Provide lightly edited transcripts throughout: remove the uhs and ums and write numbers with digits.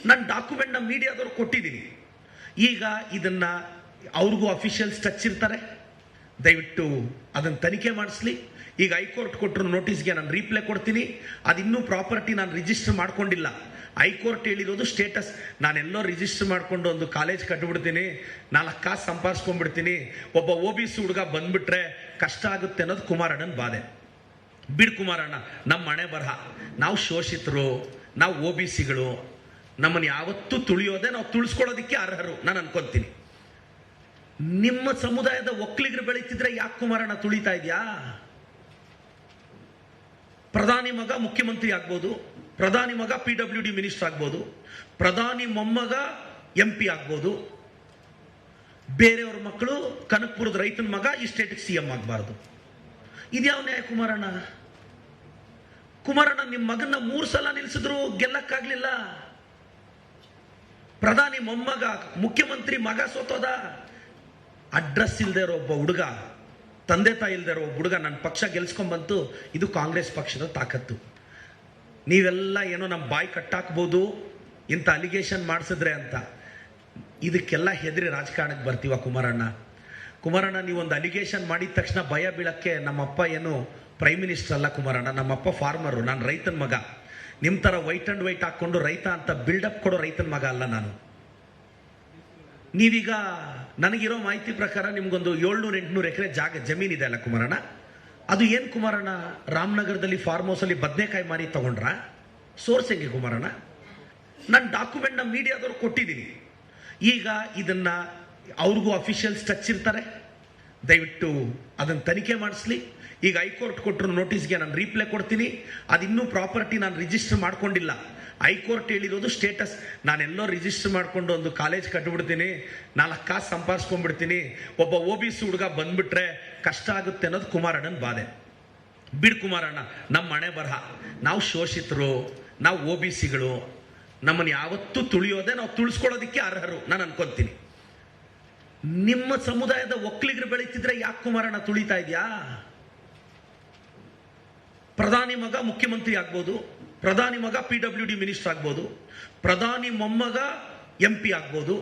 ನನ್ನ ಡಾಕ್ಯುಮೆಂಟ್ನ ಮೀಡಿಯಾದವ್ರು ಕೊಟ್ಟಿದ್ದೀನಿ. ಈಗ ಇದನ್ನ ಅವ್ರಿಗೂ ಅಫಿಷಿಯಲ್ಸ್ ಟಚ್ ಇರ್ತಾರೆ, ದಯವಿಟ್ಟು ಅದನ್ನು ತನಿಖೆ ಮಾಡಿಸ್ಲಿ. ಈಗ ಹೈಕೋರ್ಟ್ ಕೊಟ್ಟರು ನೋಟಿಸ್ಗೆ ನಾನು ರೀಪ್ಲೈ ಕೊಡ್ತೀನಿ. ಅದಿನ್ನೂ ಪ್ರಾಪರ್ಟಿ ನಾನು ರಿಜಿಸ್ಟರ್ ಮಾಡ್ಕೊಂಡಿಲ್ಲ. ಹೈಕೋರ್ಟ್ ಹೇಳಿರೋದು ಸ್ಟೇಟಸ್, ನಾನೆಲ್ಲೋ ರಿಜಿಸ್ಟರ್ ಮಾಡ್ಕೊಂಡು ಒಂದು ಕಾಲೇಜ್ ಕಟ್ಬಿಡ್ತೀನಿ, 4 ಕಾಸು ಸಂಪಾದಿಸ್ಕೊಂಡ್ಬಿಡ್ತೀನಿ, ಒಬ್ಬ OBC ಹುಡುಗ ಬಂದ್ಬಿಟ್ರೆ ಕಷ್ಟ ಆಗುತ್ತೆ ಅನ್ನೋದು ಕುಮಾರಣ್ಣನ ಬಾಧೆ. ಬಿಡ್ ಕುಮಾರಣ್ಣ, ನಮ್ಮ ಮನೆ ಬರಹ, ನಾವು ಶೋಷಿತರು, ನಾವು OBCಗಳು, ನಮ್ಮನ್ನು ಯಾವತ್ತೂ ತುಳಿಯೋದೆ, ನಾವು ತುಳಿಸ್ಕೊಳ್ಳೋದಕ್ಕೆ ಅರ್ಹರು ನಾನು ಅನ್ಕೊಂತೀನಿ. ನಿಮ್ಮ ಸಮುದಾಯದ ಒಕ್ಕಲಿಗರು ಬೆಳೀತಿದ್ರೆ ಯಾಕೆ ಕುಮಾರಣ್ಣ ತುಳಿತಾ ಇದೆಯಾ? ಪ್ರಧಾನಿ ಮಗ ಮುಖ್ಯಮಂತ್ರಿ ಆಗ್ಬೋದು, ಪ್ರಧಾನಿ ಮಗ PWD ಮಿನಿಸ್ಟರ್ ಆಗ್ಬೋದು, ಪ್ರಧಾನಿ ಮೊಮ್ಮಗ MP ಆಗ್ಬೋದು, ಬೇರೆಯವ್ರ ಮಕ್ಕಳು ಕನಕಪುರದ ರೈತನ ಮಗ ಈ ಸ್ಟೇಟ್ಗೆ CM ಆಗಬಾರ್ದು. ಇದ್ಯಾವ ನ್ಯಾಯ ಕುಮಾರಣ್ಣ? ಕುಮಾರಣ್ಣ ನಿಮ್ಮ ಮಗನ್ನ 3 ಸಲ ನಿಲ್ಸಿದ್ರು ಗೆಲ್ಲಕ್ಕಾಗ್ಲಿಲ್ಲ. ಪ್ರಧಾನಿ ಮೊಮ್ಮಗ ಮುಖ್ಯಮಂತ್ರಿ ಮಗ ಸೋತೋದ. ಅಡ್ರೆಸ್ ಇಲ್ಲದೆ ಇರೋ ಒಬ್ಬ ಹುಡುಗ, ತಂದೆ ತಾಯಿ ಇಲ್ಲದೆ ಇರೋ ಒಬ್ಬ ಹುಡುಗ ನನ್ನ ಪಕ್ಷ ಗೆಲ್ಸ್ಕೊಂಡ್ಬಂತು. ಇದು ಕಾಂಗ್ರೆಸ್ ಪಕ್ಷದ ತಾಕತ್ತು. ನೀವೆಲ್ಲ ಏನೋ ನಮ್ಮ ಬಾಯಿ ಕಟ್ಟಾಕ್ಬೋದು ಇಂಥ ಅಲಿಗೇಷನ್ ಮಾಡಿಸಿದ್ರೆ ಅಂತ. ಇದಕ್ಕೆಲ್ಲ ಹೆದರಿ ರಾಜಕಾರಣಕ್ಕೆ ಬರ್ತೀವ ಕುಮಾರಣ್ಣ? ಕುಮಾರಣ್ಣ, ನೀವೊಂದು ಅಲಿಗೇಷನ್ ಮಾಡಿದ ತಕ್ಷಣ ಭಯ ಬೀಳಕ್ಕೆ ನಮ್ಮಪ್ಪ ಏನು ಪ್ರೈಮ್ ಮಿನಿಸ್ಟರ್ ಅಲ್ಲ ಕುಮಾರಣ್ಣ. ನಮ್ಮಪ್ಪ ಫಾರ್ಮರು, ನಾನು ರೈತನ ಮಗ. ನಿಮ್ಮ ಥರ ವೈಟ್ ಆ್ಯಂಡ್ ವೈಟ್ ಹಾಕ್ಕೊಂಡು ರೈತ ಅಂತ ಬಿಲ್ಡಪ್ ಕೊಡೋ ರೈತನ ಮಗ ಅಲ್ಲ ನಾನು. ನೀವೀಗ ನನಗಿರೋ ಮಾಹಿತಿ ಪ್ರಕಾರ ನಿಮ್ಗೊಂದು 700-800 ಎಕರೆ ಜಮೀನಿದೆ ಅಲ್ಲ ಕುಮಾರಣ್ಣ? ಅದು ಏನು ಕುಮಾರಣ್ಣ, ರಾಮನಗರದಲ್ಲಿ ಫಾರ್ಮ್ ಹೌಸಲ್ಲಿ ಬದನೆಕಾಯಿ ಮಾರಿ ತಗೊಂಡ್ರ? ಸೋರ್ಸ್ ಹೆಂಗೆ ಕುಮಾರಣ್ಣ? ನನ್ನ ಡಾಕ್ಯುಮೆಂಟ್ನ ಮೀಡಿಯಾದವ್ರು ಕೊಟ್ಟಿದ್ದೀನಿ. ಈಗ ಇದನ್ನ ಅವ್ರಿಗೂ ಅಫಿಷಿಯಲ್ಸ್ ಟಚ್ ಇರ್ತಾರೆ, ದಯವಿಟ್ಟು ಅದನ್ನು ತನಿಖೆ ಮಾಡಿಸ್ಲಿ. ಈಗ ಹೈಕೋರ್ಟ್ ಕೊಟ್ಟರು ನೋಟಿಸ್ಗೆ ನಾನು ರೀಪ್ಲೈ ಕೊಡ್ತೀನಿ. ಅದಿನ್ನೂ ಪ್ರಾಪರ್ಟಿ ನಾನು ರಿಜಿಸ್ಟರ್ ಮಾಡ್ಕೊಂಡಿಲ್ಲ. ಹೈಕೋರ್ಟ್ ಹೇಳಿರೋದು ಸ್ಟೇಟಸ್, ನಾನೆಲ್ಲೋ ರಿಜಿಸ್ಟರ್ ಮಾಡ್ಕೊಂಡು ಒಂದು ಕಾಲೇಜ್ ಕಟ್ಬಿಡ್ತೀನಿ, 4 ಕಾಸು ಸಂಪಾದಿಸ್ಕೊಂಡ್ಬಿಡ್ತೀನಿ, ಒಬ್ಬ OBC ಹುಡುಗ ಬಂದ್ಬಿಟ್ರೆ ಕಷ್ಟ ಆಗುತ್ತೆ ಅನ್ನೋದು ಕುಮಾರಣ್ಣನ ಬಾಧೆ. ಬಿಡ್ ಕುಮಾರಣ್ಣ, ನಮ್ಮ ಮನೆ ಬರಹ, ನಾವು ಶೋಷಿತರು, ನಾವು OBCಗಳು, ನಮ್ಮನ್ನು ಯಾವತ್ತೂ ತುಳಿಯೋದೆ, ನಾವು ತುಳಿಸ್ಕೊಳ್ಳೋದಕ್ಕೆ ಅರ್ಹರು ನಾನು ಅನ್ಕೊಂತೀನಿ. ನಿಮ್ಮ ಸಮುದಾಯದ ಒಕ್ಕಲಿಗರು ಬೆಳೀತಿದ್ರೆ ಯಾಕೆ ಕುಮಾರಣ್ಣ ತುಳಿತಾ ಇದೆಯಾ? ಪ್ರಧಾನಿ ಮಗ ಮುಖ್ಯಮಂತ್ರಿ ಆಗ್ಬೋದು, ಪ್ರಧಾನಿ ಮಗ PWD ಮಿನಿಸ್ಟರ್ ಆಗ್ಬೋದು, ಪ್ರಧಾನಿ ಮೊಮ್ಮಗ MP ಆಗ್ಬೋದು,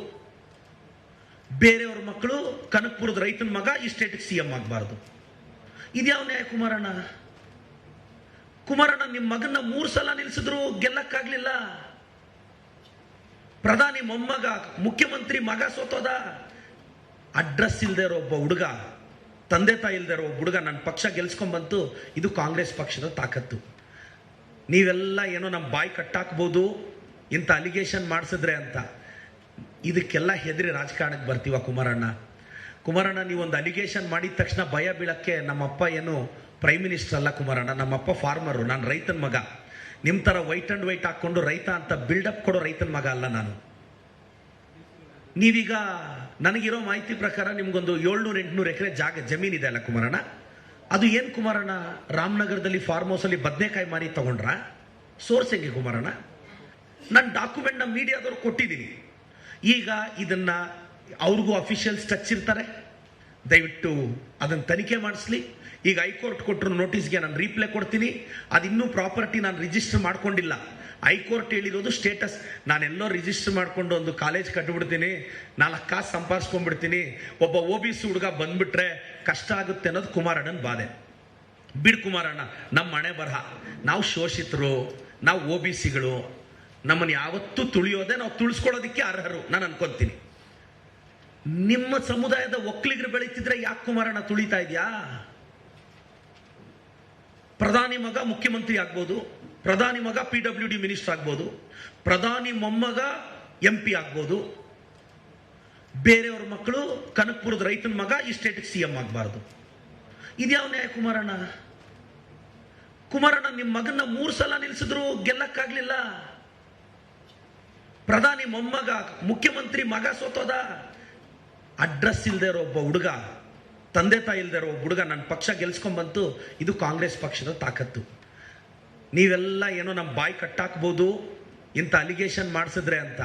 ಬೇರೆಯವ್ರ ಮಕ್ಕಳು ಕನಕಪುರದ ರೈತನ ಮಗ ಈ ಸ್ಟೇಟ್ಗೆ CM ಆಗಬಾರ್ದು. ಇದ್ಯಾವ ನ್ಯಾಯ ಕುಮಾರಣ್ಣ? ಕುಮಾರಣ್ಣ, ನಿಮ್ಮ ಮಗನ್ನ 3 ಸಲ ನಿಲ್ಸಿದ್ರು ಗೆಲ್ಲಕ್ಕಾಗ್ಲಿಲ್ಲ. ಪ್ರಧಾನಿ ಮೊಮ್ಮಗ ಮುಖ್ಯಮಂತ್ರಿ ಮಗ ಸೋತೋದ. ಅಡ್ರೆಸ್ ಇಲ್ಲದೆ ಇರೋ ಒಬ್ಬ ಹುಡುಗ, ತಂದೆ ತಾಯಿ ಇಲ್ಲದೆ ಇರೋ ಒಬ್ಬ ಹುಡುಗ ನನ್ನ ಪಕ್ಷ ಗೆಲ್ಸ್ಕೊಂಡ್ಬಂತು. ಇದು ಕಾಂಗ್ರೆಸ್ ಪಕ್ಷದ ತಾಕತ್ತು. ನೀವೆಲ್ಲ ಏನೋ ನಮ್ಮ ಬಾಯಿ ಕಟ್ಟಾಕ್ಬೋದು ಇಂಥ ಅಲಿಗೇಷನ್ ಮಾಡಿಸಿದ್ರೆ ಅಂತ. ಇದಕ್ಕೆಲ್ಲ ಹೆದರಿ ರಾಜಕಾರಣಕ್ಕೆ ಬರ್ತೀವ ಕುಮಾರಣ್ಣ? ಕುಮಾರಣ್ಣ, ನೀವೊಂದು ಅಲಿಗೇಷನ್ ಮಾಡಿದ ತಕ್ಷಣ ಭಯ ಬೀಳಕ್ಕೆ ನಮ್ಮಪ್ಪ ಏನು ಪ್ರೈಮ್ ಮಿನಿಸ್ಟರ್ ಅಲ್ಲ ಕುಮಾರಣ್ಣ. ನಮ್ಮಪ್ಪ ಫಾರ್ಮರು, ನಾನು ರೈತನ ಮಗ. ನಿಮ್ಮ ಥರ ವೈಟ್ ಆ್ಯಂಡ್ ವೈಟ್ ಹಾಕ್ಕೊಂಡು ರೈತ ಅಂತ ಬಿಲ್ಡಪ್ ಕೊಡೋ ರೈತನ ಮಗ ಅಲ್ಲ ನಾನು. ನೀವೀಗ ನನಗಿರೋ ಮಾಹಿತಿ ಪ್ರಕಾರ ನಿಮ್ಗೊಂದು 700-800 ಎಕರೆ ಜಮೀನಿದೆ ಅಲ್ಲ ಕುಮಾರಣ್ಣ? ಅದು ಏನು ಕುಮಾರಣ್ಣ, ರಾಮನಗರದಲ್ಲಿ ಫಾರ್ಮ್ ಹೌಸಲ್ಲಿ ಬದನೆಕಾಯಿ ಮಾರಿ ತಗೊಂಡ್ರ? ಸೋರ್ಸ್ ಹೆಂಗೆ ಕುಮಾರಣ್ಣ? ನನ್ನ ಡಾಕ್ಯುಮೆಂಟ್ನ ಮೀಡಿಯಾದವ್ರು ಕೊಟ್ಟಿದ್ದೀನಿ. ಈಗ ಇದನ್ನ ಅವ್ರಿಗೂ ಅಫಿಷಿಯಲ್ಸ್ ಟಚ್ ಇರ್ತಾರೆ, ದಯವಿಟ್ಟು ಅದನ್ನು ತನಿಖೆ ಮಾಡಿಸ್ಲಿ. ಈಗ ಹೈಕೋರ್ಟ್ ಕೊಟ್ಟರು ನೋಟಿಸ್ಗೆ ನಾನು ರೀಪ್ಲೈ ಕೊಡ್ತೀನಿ. ಅದಿನ್ನೂ ಪ್ರಾಪರ್ಟಿ ನಾನು ರಿಜಿಸ್ಟರ್ ಮಾಡ್ಕೊಂಡಿಲ್ಲ. ಹೈಕೋರ್ಟ್ ಹೇಳಿರೋದು ಸ್ಟೇಟಸ್, ನಾನೆಲ್ಲೋ ರಿಜಿಸ್ಟರ್ ಮಾಡ್ಕೊಂಡು ಒಂದು ಕಾಲೇಜ್ ಕಟ್ಬಿಡ್ತೀನಿ, 4 ಕಾಸು ಸಂಪಾದಿಸ್ಕೊಂಡ್ಬಿಡ್ತೀನಿ, ಒಬ್ಬ OBC ಹುಡುಗ ಬಂದ್ಬಿಟ್ರೆ ಕಷ್ಟ ಆಗುತ್ತೆ ಅನ್ನೋದು ಕುಮಾರಣ್ಣನ ಬಾಧೆ. ಬಿಡ್ ಕುಮಾರಣ್ಣ, ನಮ್ಮ ಮನೆ ಬರಹ, ನಾವು ಶೋಷಿತರು, ನಾವು OBCಗಳು, ನಮ್ಮನ್ನು ಯಾವತ್ತೂ ತುಳಿಯೋದೆ, ನಾವು ತುಳಿಸ್ಕೊಳ್ಳೋದಕ್ಕೆ ಅರ್ಹರು ನಾನು ಅನ್ಕೊಂತೀನಿ. ನಿಮ್ಮ ಸಮುದಾಯದ ಒಕ್ಕಲಿಗರು ಬೆಳೀತಿದ್ರೆ ಯಾಕೆ ಕುಮಾರಣ್ಣ ತುಳಿತಾ ಇದೆಯಾ? ಪ್ರಧಾನಿ ಮಗ ಮುಖ್ಯಮಂತ್ರಿ ಆಗ್ಬೋದು, ಪ್ರಧಾನಿ ಮಗ PWD ಮಿನಿಸ್ಟರ್ ಆಗ್ಬೋದು, ಪ್ರಧಾನಿ ಮೊಮ್ಮಗ MP ಆಗ್ಬೋದು, ಬೇರೆಯವ್ರ ಮಕ್ಕಳು ಕನಕಪುರದ ರೈತನ ಮಗ ಈ ಸ್ಟೇಟ್ಗೆ CM ಆಗಬಾರ್ದು. ಇದ್ಯಾವ ನ್ಯಾಯ ಕುಮಾರಣ್ಣ? ಕುಮಾರಣ್ಣ, ನಿಮ್ಮ ಮಗನ್ನ 3 ಸಲ ನಿಲ್ಸಿದ್ರು ಗೆಲ್ಲಕ್ಕಾಗ್ಲಿಲ್ಲ. ಪ್ರಧಾನಿ ಮೊಮ್ಮಗ ಮುಖ್ಯಮಂತ್ರಿ ಮಗ ಸೋತೋದ. ಅಡ್ರೆಸ್ ಇಲ್ಲದೆ ಇರೋ ಒಬ್ಬ ಹುಡುಗ, ತಂದೆ ತಾಯಿ ಇಲ್ಲದೆ ಇರೋ ಒಬ್ಬ ಹುಡುಗ ನನ್ನ ಪಕ್ಷ ಗೆಲ್ಸ್ಕೊಂಡ್ಬಂತು. ಇದು ಕಾಂಗ್ರೆಸ್ ಪಕ್ಷದ ತಾಕತ್ತು. ನೀವೆಲ್ಲ ಏನೋ ನಮ್ಮ ಬಾಯಿ ಕಟ್ಟಾಕ್ಬೋದು ಇಂಥ ಅಲಿಗೇಷನ್ ಮಾಡಿಸಿದ್ರೆ ಅಂತ.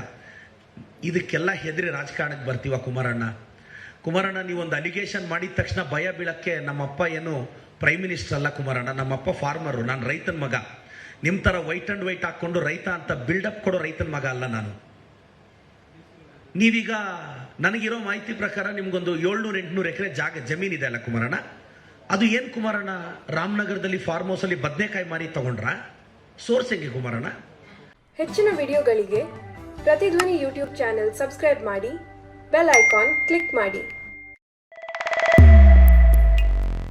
ಇದಕ್ಕೆಲ್ಲ ಹೆದರಿ ರಾಜಕಾರಣಕ್ಕೆ ಬರ್ತೀವ ಕುಮಾರಣ್ಣ? ಕುಮಾರಣ್ಣ, ನೀವೊಂದು ಅಲಿಗೇಷನ್ ಮಾಡಿದ ತಕ್ಷಣ ಭಯ ಬೀಳಕ್ಕೆ ನಮ್ಮಪ್ಪ ಏನು ಪ್ರೈಮ್ ಮಿನಿಸ್ಟರ್ ಅಲ್ಲ ಕುಮಾರಣ್ಣ. ನಮ್ಮಪ್ಪ ಫಾರ್ಮರು, ನಾನು ರೈತನ ಮಗ. ನಿಮ್ಮ ಥರ ವೈಟ್ ಆ್ಯಂಡ್ ವೈಟ್ ಹಾಕ್ಕೊಂಡು ರೈತ ಅಂತ ಬಿಲ್ಡಪ್ ಕೊಡೋ ರೈತನ ಮಗ ಅಲ್ಲ ನಾನು. ನೀವೀಗ ನನಗಿರೋ ಮಾಹಿತಿ ಪ್ರಕಾರ ನಿಮ್ಗೊಂದು 700-800 ಎಕರೆ ಜಮೀನಿದೆ ಅಲ್ಲ ಕುಮಾರಣ್ಣ, ಅದು ಏನು ಕುಮಾರಣ್ಣ ರಾಮನಗರದಲ್ಲಿ ಫಾರ್ಮ್ ಹೌಸಲ್ಲಿ ಬದನೆಕಾಯಿ ಮಾರಿ ತಗೊಂಡ್ರಾ? ಸೋರ್ಸ್ ಹೆಂಗೆ ಕುಮಾರಣ್ಣ? ಹೆಚ್ಚಿನ ವಿಡಿಯೋಗಳಿಗೆ ಪ್ರತಿಧ್ವನಿ ಯೂಟ್ಯೂಬ್ ಚಾನೆಲ್ ಸಬ್ಸ್ಕ್ರೈಬ್ ಮಾಡಿ, ಬೆಲ್ ಐಕಾನ್ ಕ್ಲಿಕ್ ಮಾಡಿ.